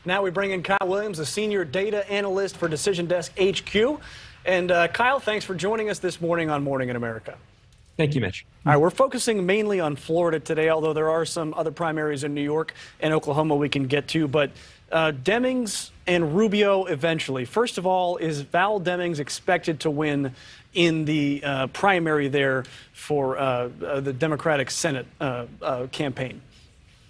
Now we bring in Kyle Williams, a senior data analyst for Decision Desk HQ. And Kyle, thanks for joining us this morning on Morning in America. Thank you, Mitch. All right, we're focusing mainly on Florida today, although there are some other primaries in New York and Oklahoma we can get to. But Demings and Rubio eventually. First of all, is Val Demings expected to win in the primary there for the Democratic Senate campaign?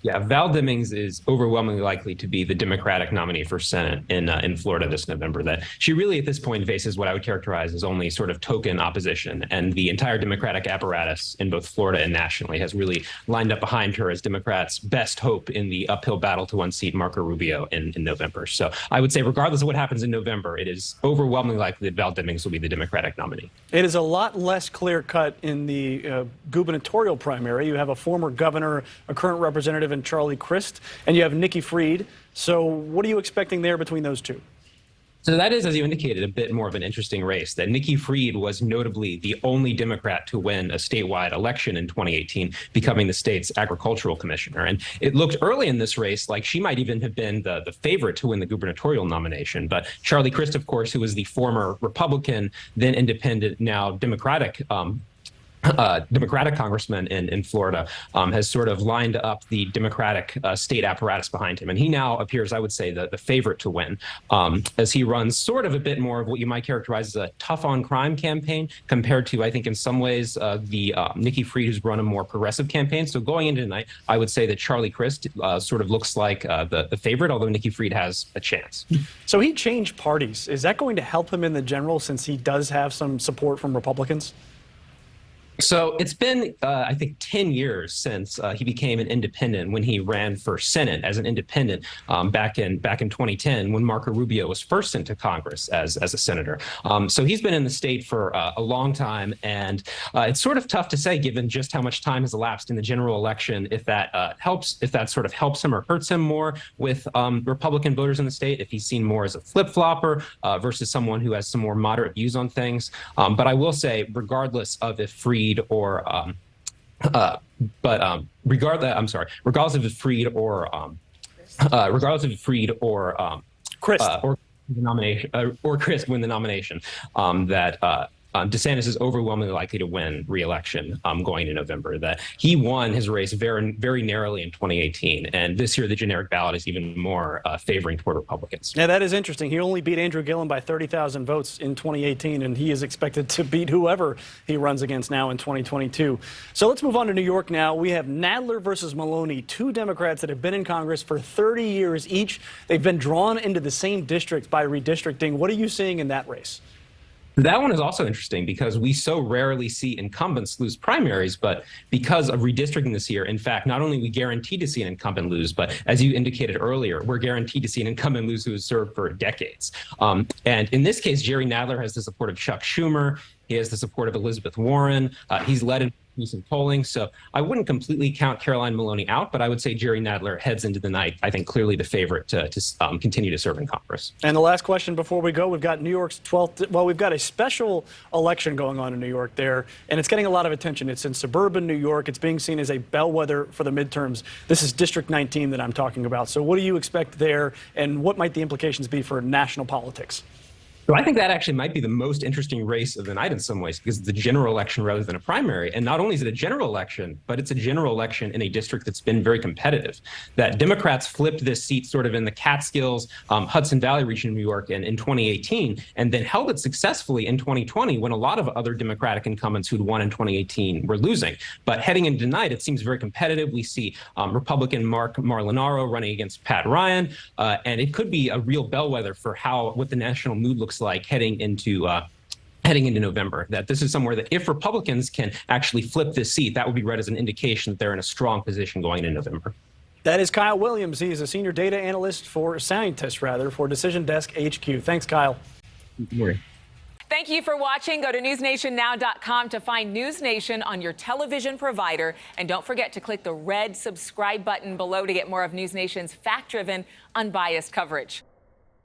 Yeah, Val Demings is overwhelmingly likely to be the Democratic nominee for Senate in Florida this November. That she really at this point faces what I would characterize as only sort of token opposition, and the entire Democratic apparatus in both Florida and nationally has really lined up behind her as Democrats' best hope in the uphill battle to unseat Marco Rubio in November. So I would say regardless of what happens in November, it is overwhelmingly likely that Val Demings will be the Democratic nominee. It is a lot less clear-cut in the gubernatorial primary. You have a former governor, a current representative, and Charlie Crist, and you have Nikki Fried. So what are you expecting there between those two? So that is, as you indicated, a bit more of an interesting race. That Nikki Fried was notably the only Democrat to win a statewide election in 2018, becoming the state's agricultural commissioner. And it looked early in this race like she might even have been the favorite to win the gubernatorial nomination. But Charlie Crist, of course, who was the former Republican, then independent, now Democratic Democratic congressman in Florida, has sort of lined up the Democratic state apparatus behind him. And he now appears, I would say, the favorite to win, as he runs sort of a bit more of what you might characterize as a tough on crime campaign compared to, I think, in some ways, the Nikki Fried, who's run a more progressive campaign. So going into tonight, I would say that Charlie Crist sort of looks like the favorite, although Nikki Fried has a chance. So he changed parties. Is that going to help him in the general, since he does have some support from Republicans? So it's been, I think, 10 years since he became an independent when he ran for Senate as an independent back in 2010 when Marco Rubio was first sent to Congress as a senator. So he's been in the state for a long time, and it's sort of tough to say, given just how much time has elapsed in the general election, if that sort of helps him or hurts him more with Republican voters in the state, if he's seen more as a flip-flopper versus someone who has some more moderate views on things. But I will say, regardless of if Fried or regardless of Fried or Crist or the nomination or Crist win the nomination, that DeSantis is overwhelmingly likely to win re-election going into November. That he won his race very, very narrowly in 2018, and this year the generic ballot is even more favoring toward Republicans. Yeah, that is interesting. He only beat Andrew Gillum by 30,000 votes in 2018, and he is expected to beat whoever he runs against now in 2022. So let's move on to New York now. We have Nadler versus Maloney, two Democrats that have been in Congress for 30 years each. They've been drawn into the same districts by redistricting. What are you seeing in that race? That one is also interesting because we so rarely see incumbents lose primaries, but because of redistricting this year, in fact, not only are we guaranteed to see an incumbent lose, but as you indicated earlier, we're guaranteed to see an incumbent lose who has served for decades. And in this case, Jerry Nadler has the support of Chuck Schumer. He has the support of Elizabeth Warren. He's led in recent polling. So I wouldn't completely count Caroline Maloney out, but I would say Jerry Nadler heads into the night, I think, clearly the favorite to continue to serve in Congress. And the last question before we go, we've got New York's 12th, well, we've got a special election going on in New York there, and it's getting a lot of attention. It's in suburban New York. It's being seen as a bellwether for the midterms. This is District 19 that I'm talking about. So what do you expect there, and what might the implications be for national politics? So I think that actually might be the most interesting race of the night in some ways, because it's a general election rather than a primary. And not only is it a general election, but it's a general election in a district that's been very competitive. That Democrats flipped this seat sort of in the Catskills, Hudson Valley region of New York in 2018, and then held it successfully in 2020 when a lot of other Democratic incumbents who'd won in 2018 were losing. But heading into tonight, it seems very competitive. We see Republican Mark Molinaro running against Pat Ryan, and it could be a real bellwether for what the national mood looks like heading into November. That this is somewhere that if Republicans can actually flip this seat, that would be read as an indication that they're in a strong position going into November. That is Kyle Williams. He is a senior data analyst for Decision Desk HQ. Thanks, Kyle. Good morning. Thank you for watching. Go to newsnationnow.com to find NewsNation on your television provider. And don't forget to click the red subscribe button below to get more of NewsNation's fact-driven, unbiased coverage.